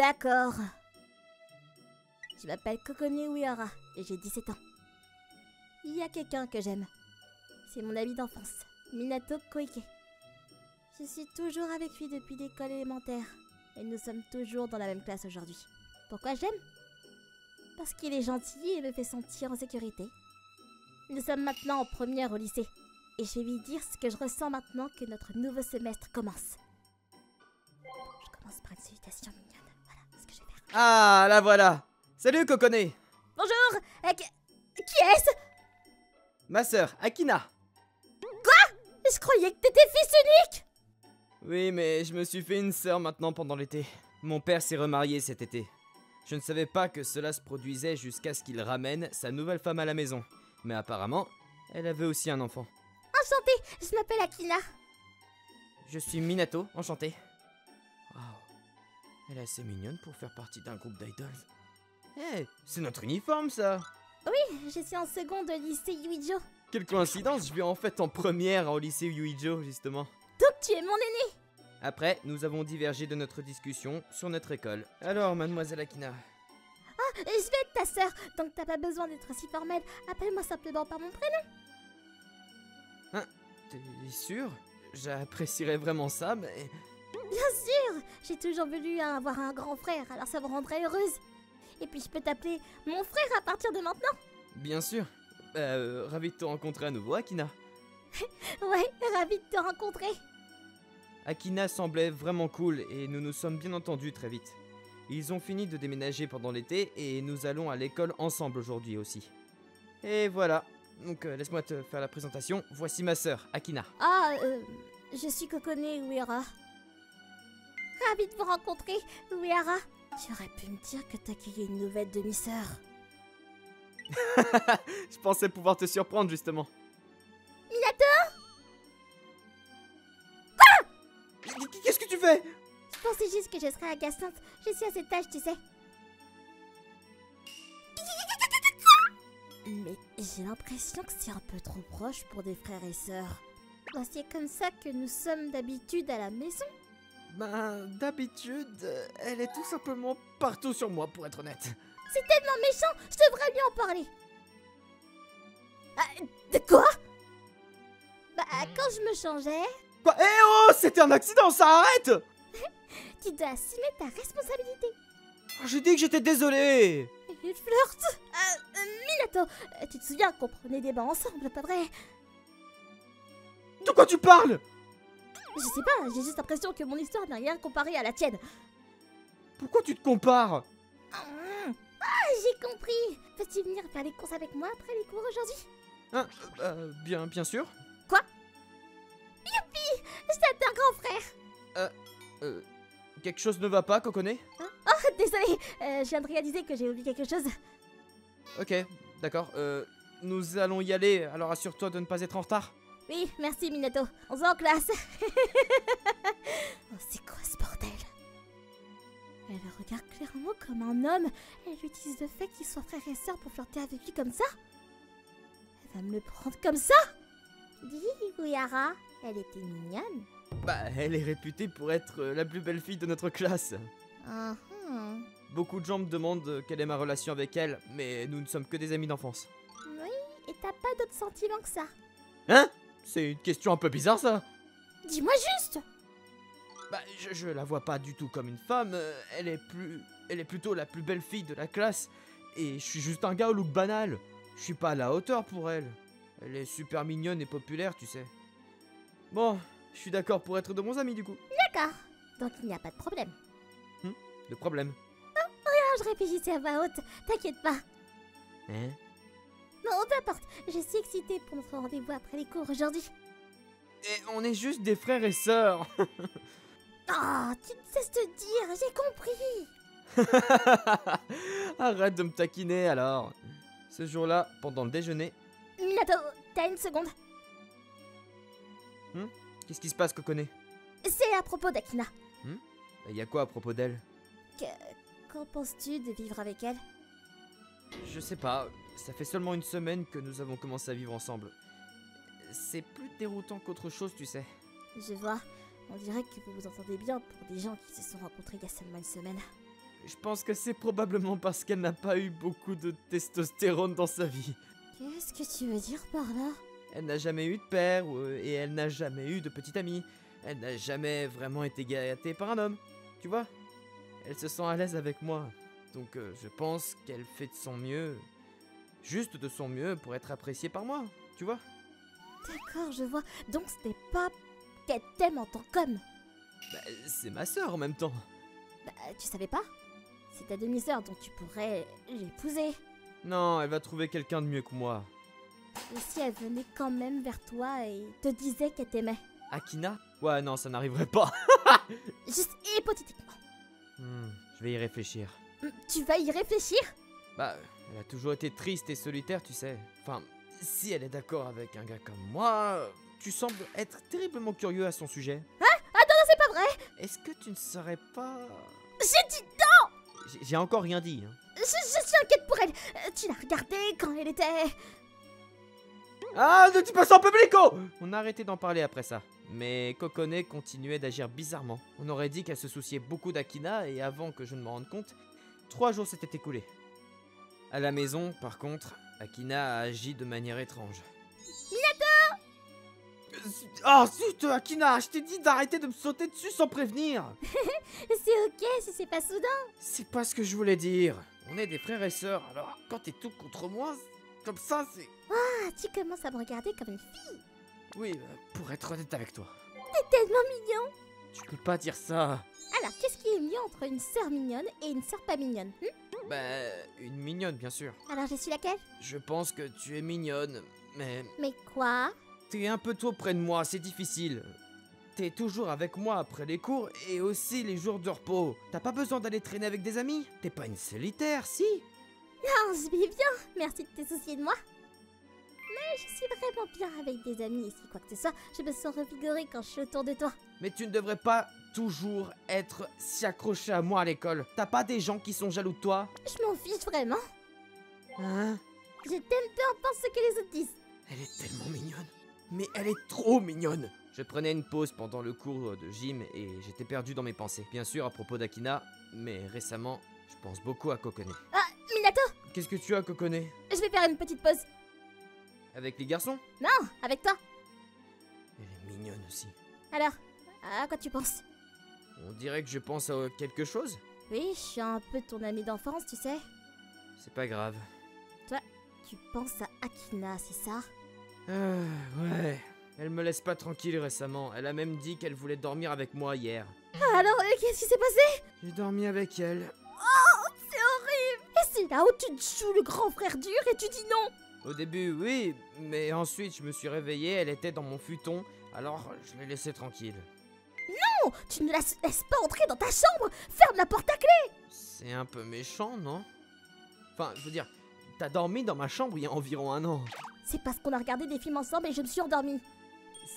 D'accord. Je m'appelle Kokone Uehara et j'ai 17 ans. Il y a quelqu'un que j'aime. C'est mon ami d'enfance, Minato Koike. Je suis toujours avec lui depuis l'école élémentaire et nous sommes toujours dans la même classe aujourd'hui. Pourquoi j'aime? Parce qu'il est gentil et me fait sentir en sécurité. Nous sommes maintenant en première au lycée et je vais lui dire ce que je ressens maintenant que notre nouveau semestre commence. Je commence par une salutation mignonne. Voilà ce que je vais faire. Ah, la voilà. Salut, Kokone. Bonjour. Qui est-ce? Ma sœur, Akina. Je croyais que t'étais fils unique. Oui, mais je me suis fait une sœur maintenant pendant l'été. Mon père s'est remarié cet été. Je ne savais pas que cela se produisait jusqu'à ce qu'il ramène sa nouvelle femme à la maison. Mais apparemment, elle avait aussi un enfant. Enchantée, je m'appelle Akina. Je suis Minato, enchanté. Waouh, elle est assez mignonne pour faire partie d'un groupe d'idols. Eh, c'est notre uniforme ça. Je suis en seconde au lycée Yuijo. Quelle coïncidence, je vais en fait en première au lycée Yuijo, justement. Donc tu es mon aîné. Après, nous avons divergé de notre discussion sur notre école. Alors, mademoiselle Akina. Je vais être ta sœur, donc t'as pas besoin d'être si formelle. Appelle-moi simplement par mon prénom. T'es sûr? J'apprécierais vraiment ça, mais... Bien sûr, j'ai toujours voulu avoir un grand frère, alors ça me rendrait heureuse. Et puis je peux t'appeler mon frère à partir de maintenant. Bien sûr. Ravi de te rencontrer à nouveau, Akina. Ouais, ravie de te rencontrer. Akina semblait vraiment cool et nous nous sommes bien entendus très vite. Ils ont fini de déménager pendant l'été et nous allons à l'école ensemble aujourd'hui aussi. Et voilà. Donc laisse-moi te faire la présentation. Voici ma sœur, Akina. Je suis Kokone Uehara. Ravie de vous rencontrer, Uehara. Tu aurais pu me dire que t'accueillais une nouvelle demi-sœur. Je pensais pouvoir te surprendre justement. Minato! Qu'est-ce que tu fais? Je pensais juste que je serais agaçante. Je suis à cet âge, tu sais. Mais j'ai l'impression que c'est un peu trop proche pour des frères et sœurs. Ben, c'est comme ça que nous sommes d'habitude à la maison. Ben, d'habitude, elle est tout simplement partout sur moi, pour être honnête. C'est tellement méchant, je devrais lui en parler. De quoi? Bah, quand je me changeais, Quoi? Eh oh, c'était un accident, ça arrête! tu dois assumer ta responsabilité. J'ai dit que j'étais désolé. Il flirte. Minato, tu te souviens qu'on prenait des bains ensemble, pas vrai? De quoi tu parles? Je sais pas, j'ai juste l'impression que mon histoire n'a rien comparé à la tienne. Pourquoi tu te compares? J'ai compris. Peux-tu venir faire les courses avec moi après les cours aujourd'hui? Bien sûr. Je t'attends, grand frère. Quelque chose ne va pas, Kokone? Oh, désolé, je viens de réaliser que j'ai oublié quelque chose. Ok, d'accord. Nous allons y aller, alors assure-toi de ne pas être en retard. Oui, merci Minato. On se voit en classe. Oh, c'est quoi ce bordel? Elle le regarde clairement comme un homme. Elle utilise le fait qu'ils soient frères et sœurs pour flirter avec lui comme ça. Elle va me le prendre comme ça? Dis, Uehara, elle était mignonne. Bah, elle est réputée pour être la plus belle fille de notre classe. Beaucoup de gens me demandent quelle est ma relation avec elle, mais nous ne sommes que des amis d'enfance. Oui, et t'as pas d'autres sentiments que ça? Hein? C'est une question un peu bizarre, ça. Dis-moi juste. Bah, je la vois pas du tout comme une femme. Elle est plutôt la plus belle fille de la classe. Et je suis juste un gars au look banal. Je suis pas à la hauteur pour elle. Elle est super mignonne et populaire, tu sais. Bon, je suis d'accord pour être de bons amis du coup. D'accord, donc il n'y a pas de problème. Le problème. Je réfléchissais à voix haute, t'inquiète pas. Hein? Non, peu importe, je suis excitée pour notre rendez-vous après les cours aujourd'hui. Et on est juste des frères et sœurs. Oh, tu ne cesses de dire, j'ai compris. Arrête de me taquiner alors. Ce jour-là, pendant le déjeuner... Minato, t'as une seconde. Qu'est-ce qui se passe, Kokone? C'est à propos d'Akina. Y a quoi à propos d'elle? Qu'en penses-tu de vivre avec elle? Je sais pas, ça fait seulement une semaine que nous avons commencé à vivre ensemble. C'est plus déroutant qu'autre chose, tu sais. Je vois, on dirait que vous vous entendez bien pour des gens qui se sont rencontrés il y a seulement une semaine. Je pense que c'est probablement parce qu'elle n'a pas eu beaucoup de testostérone dans sa vie. Qu'est-ce que tu veux dire par là? Elle n'a jamais eu de père et elle n'a jamais eu de petite amie. Elle n'a jamais vraiment été gâtée par un homme. Tu vois? Elle se sent à l'aise avec moi. Donc je pense qu'elle fait de son mieux, juste de son mieux pour être appréciée par moi. Tu vois? D'accord, je vois. Donc ce n'est pas qu'elle t'aime en tant qu'homme. Bah, c'est ma sœur en même temps. Bah, tu savais pas? C'est ta demi-sœur, donc tu pourrais l'épouser. Non, elle va trouver quelqu'un de mieux que moi. Et si elle venait quand même vers toi et te disait qu'elle t'aimait? Akina? Ouais, non, ça n'arriverait pas. Juste hypothétiquement. Je vais y réfléchir. Tu vas y réfléchir? Bah, elle a toujours été triste et solitaire, tu sais. Enfin, si elle est d'accord avec un gars comme moi, tu sembles être terriblement curieux à son sujet. Hein? Attends, non, c'est pas vrai! Est-ce que tu ne serais pas... J'ai dit... J'ai encore rien dit, hein. Je suis inquiète pour elle. Tu l'as regardée quand elle était... Ah, ne dis pas ça en public, oh! On a arrêté d'en parler après ça. Mais Kokone continuait d'agir bizarrement. On aurait dit qu'elle se souciait beaucoup d'Akina et avant que je ne m'en rende compte, 3 jours s'étaient écoulés. À la maison, par contre, Akina a agi de manière étrange. Oh zut, Akina, je t'ai dit d'arrêter de me sauter dessus sans prévenir. C'est ok si c'est pas soudain. C'est pas ce que je voulais dire. On est des frères et sœurs, alors quand t'es tout contre moi, comme ça, c'est... Ah, tu commences à me regarder comme une fille. Oui, pour être honnête avec toi. T'es tellement mignon. Tu peux pas dire ça. Alors, qu'est-ce qui est mieux entre une sœur mignonne et une sœur pas mignonne? Bah, une mignonne, bien sûr. Alors, je suis laquelle? Je pense que tu es mignonne, mais... Mais quoi? T'es un peu trop près de moi, c'est difficile. T'es toujours avec moi après les cours et aussi les jours de repos. T'as pas besoin d'aller traîner avec des amis? T'es pas une solitaire, si? Non, je vais bien. Merci de te soucier de moi. Mais je suis vraiment bien avec des amis et si quoi que ce soit, je me sens revigorée quand je suis autour de toi. Mais tu ne devrais pas toujours être si accroché à moi à l'école. T'as pas des gens qui sont jaloux de toi? Je m'en fiche vraiment. Hein? Je t'aime peu importe ce que les autres disent. Elle est tellement mignonne. Mais elle est trop mignonne. Je prenais une pause pendant le cours de gym et j'étais perdu dans mes pensées. Bien sûr à propos d'Akina, mais récemment, je pense beaucoup à Kokone. Ah, Minato, Qu'est-ce que tu as, Kokone? je vais faire une petite pause. Avec les garçons? Non, avec toi. Elle est mignonne aussi. Alors, à quoi tu penses? On dirait que je pense à quelque chose? Oui, je suis un peu ton ami d'enfance, tu sais. C'est pas grave. Toi, tu penses à Akina, c'est ça? Ouais. Elle me laisse pas tranquille récemment. Elle a même dit qu'elle voulait dormir avec moi hier. Alors, qu'est-ce qui s'est passé? J'ai dormi avec elle. C'est horrible. Et c'est là où tu te joues le grand frère dur et tu dis non. Au début, oui, mais ensuite je me suis réveillé, elle était dans mon futon, alors je l'ai laissée tranquille. Non, tu ne la laisses pas entrer dans ta chambre. Ferme la porte à clé. C'est un peu méchant, non? Enfin, je veux dire, t'as dormi dans ma chambre il y a environ 1 an. C'est parce qu'on a regardé des films ensemble et je me suis endormie.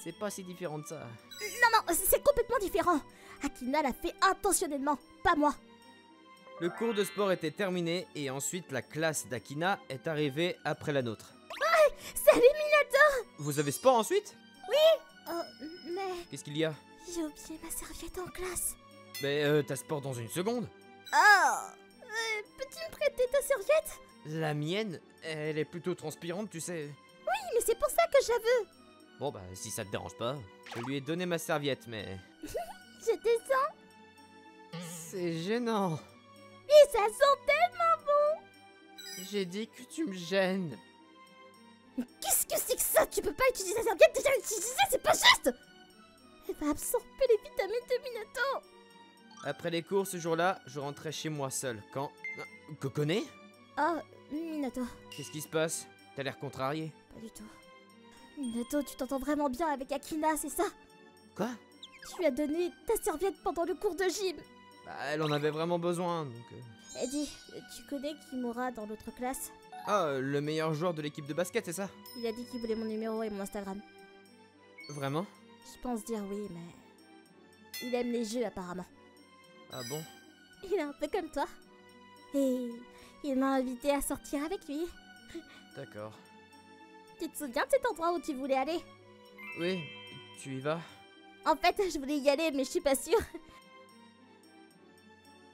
C'est pas si différent de ça. Non, c'est complètement différent. Akina l'a fait intentionnellement, pas moi. Le cours de sport était terminé et ensuite la classe d'Akina est arrivée après la nôtre. Salut Minato. Vous avez sport ensuite? Oh, mais Qu'est-ce qu'il y a? j'ai oublié ma serviette en classe. Mais t'as sport dans 1 seconde. Oh, peux-tu me prêter ta serviette? La mienne, elle est plutôt transpirante, tu sais. Oui, mais c'est pour ça que je veux. Bon bah, si ça te dérange pas, je lui ai donné ma serviette, mais... Je descends C'est gênant. et ça sent tellement bon. J'ai dit que tu me gênes. Mais qu'est-ce que c'est que ça? Tu peux pas utiliser la serviette déjà utilisée, c'est pas juste. Elle va absorber les vitamines de Minato. Après les cours ce jour-là, je rentrais chez moi seul quand... Kokone? Oh, Minato, Qu'est-ce qui se passe? T'as l'air contrarié. pas du tout. Minato, tu t'entends vraiment bien avec Akina, c'est ça? Quoi? Tu lui as donné ta serviette pendant le cours de gym. Bah, elle en avait vraiment besoin, donc... Eddie, tu connais Kimura dans l'autre classe? Ah, le meilleur joueur de l'équipe de basket, c'est ça? Il a dit qu'il voulait mon numéro et mon Instagram. Vraiment? Je pense dire oui, mais... il aime les jeux apparemment. Ah bon? Il est un peu comme toi. Et il m'a invité à sortir avec lui. D'accord. Tu te souviens de cet endroit où tu voulais aller? Oui, tu y vas? En fait, je voulais y aller, mais je suis pas sûre.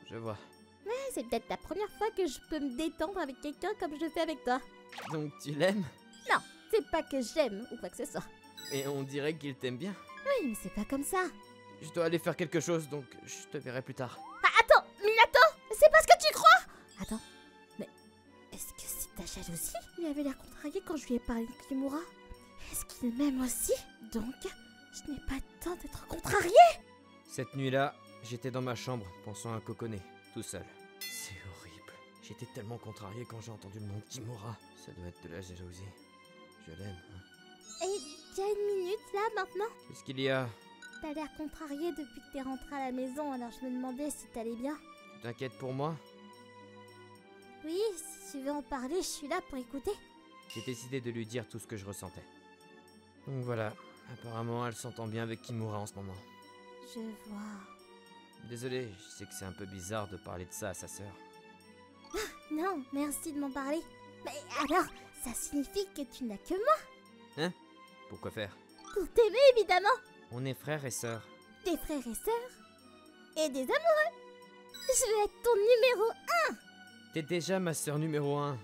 Je vois. Mais c'est peut-être la première fois que je peux me détendre avec quelqu'un comme je le fais avec toi. Donc tu l'aimes? Non, c'est pas que j'aime ou quoi que ce soit. Et on dirait qu'il t'aime bien. Oui, mais c'est pas comme ça. Je dois aller faire quelque chose, donc je te verrai plus tard. Ah, attends, Minato, c'est pas ce que tu crois. Attends, mais est-ce que c'est ta jalousie? Il avait l'air contrarié quand je lui ai parlé de Kimura. Est-ce qu'il m'aime aussi? Donc, je n'ai pas le temps d'être contrariée. Cette nuit-là, j'étais dans ma chambre, pensant à Kokone, tout seul. C'est horrible. J'étais tellement contrarié quand j'ai entendu le nom de Kimura. Ça doit être de la jalousie. Je l'aime, hein. Et il y a une minute là maintenant. Qu'est-ce qu'il y a? T'as l'air contrarié depuis que t'es rentré à la maison, alors je me demandais si t'allais bien. Tu t'inquiètes pour moi? Oui, si tu veux en parler, je suis là pour écouter. J'ai décidé de lui dire tout ce que je ressentais. Donc voilà, apparemment elle s'entend bien avec Kimura en ce moment. Je vois. Désolé, je sais que c'est un peu bizarre de parler de ça à sa sœur. Non, merci de m'en parler. Mais alors, ça signifie que tu n'as que moi? Hein? Pourquoi faire? Pour t'aimer, évidemment. On est frères et sœurs. Des frères et sœurs. Et des amoureux. Je vais être ton numéro 1. T'es déjà ma sœur numéro 1. Non,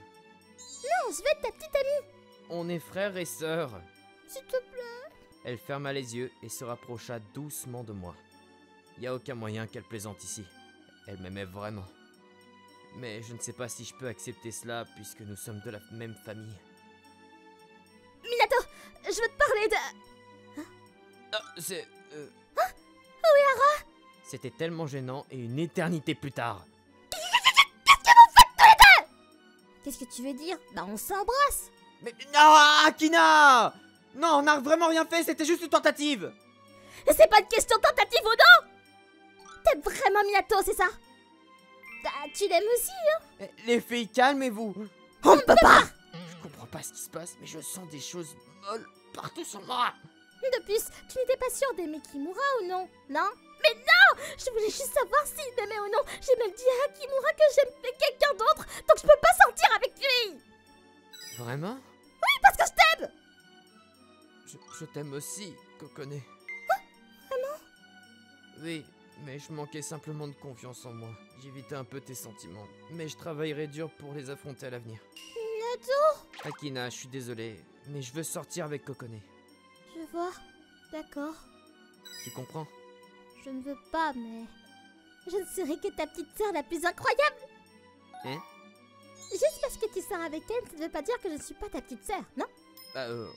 je vais être ta petite amie. On est frères et sœurs. S'il te plaît. Elle ferma les yeux et se rapprocha doucement de moi. Y a aucun moyen qu'elle plaisante ici. Elle m'aimait vraiment. Mais je ne sais pas si je peux accepter cela puisque nous sommes de la même famille. Minato, je veux te parler de... Ah, c'est... Uehara. C'était tellement gênant et une éternité plus tard. Qu'est-ce que tu veux dire? Bah on s'embrasse. Mais non, Akina! Non, on n'a vraiment rien fait, c'était juste une tentative. C'est pas une question de tentative ou non. T'aimes vraiment Minato, c'est ça? Bah, tu l'aimes aussi, hein? Les filles, calmez-vous. On ne peut pas. Je comprends pas ce qui se passe, mais je sens des choses molles partout sur moi. De plus, tu n'étais pas sûre d'aimer Kimura ou non? Non? Mais non! Je voulais juste savoir s'il m'aimait ou non. J'ai même dit à Kimura que j'aimais quelqu'un d'autre, donc je peux pas sortir avec lui! Vraiment? Oui, parce que je t'aime! Je t'aime aussi, Kokone. Vraiment? Oui, mais je manquais simplement de confiance en moi. J'évitais un peu tes sentiments, mais je travaillerai dur pour les affronter à l'avenir. Minato! Akina, je suis désolé, mais je veux sortir avec Kokone. Je vois. D'accord. Tu comprends? Je ne veux pas, mais... Je ne serai que ta petite sœur la plus incroyable! Hein? Juste parce que tu sors avec elle, ça ne veut pas dire que je ne suis pas ta petite sœur, non?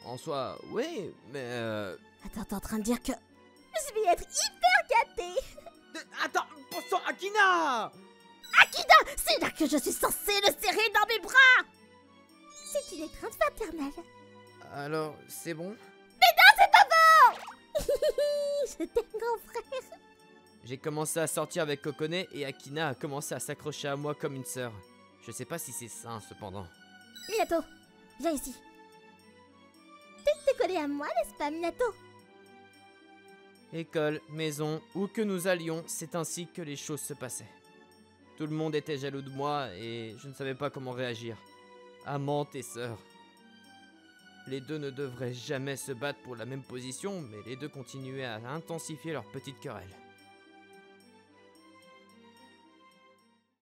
En soi, oui, mais Attends, t'es en train de dire que... Je vais être hyper gâtée! Attends, pourtant, Akina! Akina! C'est là que je suis censée le serrer dans mes bras! C'est une étreinte paternelle. Alors, c'est bon? Je t'aime, grand frère. J'ai commencé à sortir avec Kokone et Akina a commencé à s'accrocher à moi comme une sœur. Je sais pas si c'est sain, cependant. Minato, viens ici. T'es collé à moi, n'est-ce pas, Minato? École, maison, où que nous allions, c'est ainsi que les choses se passaient. Tout le monde était jaloux de moi et je ne savais pas comment réagir. Amante et sœur. Les deux ne devraient jamais se battre pour la même position, mais les deux continuaient à intensifier leur petite querelle.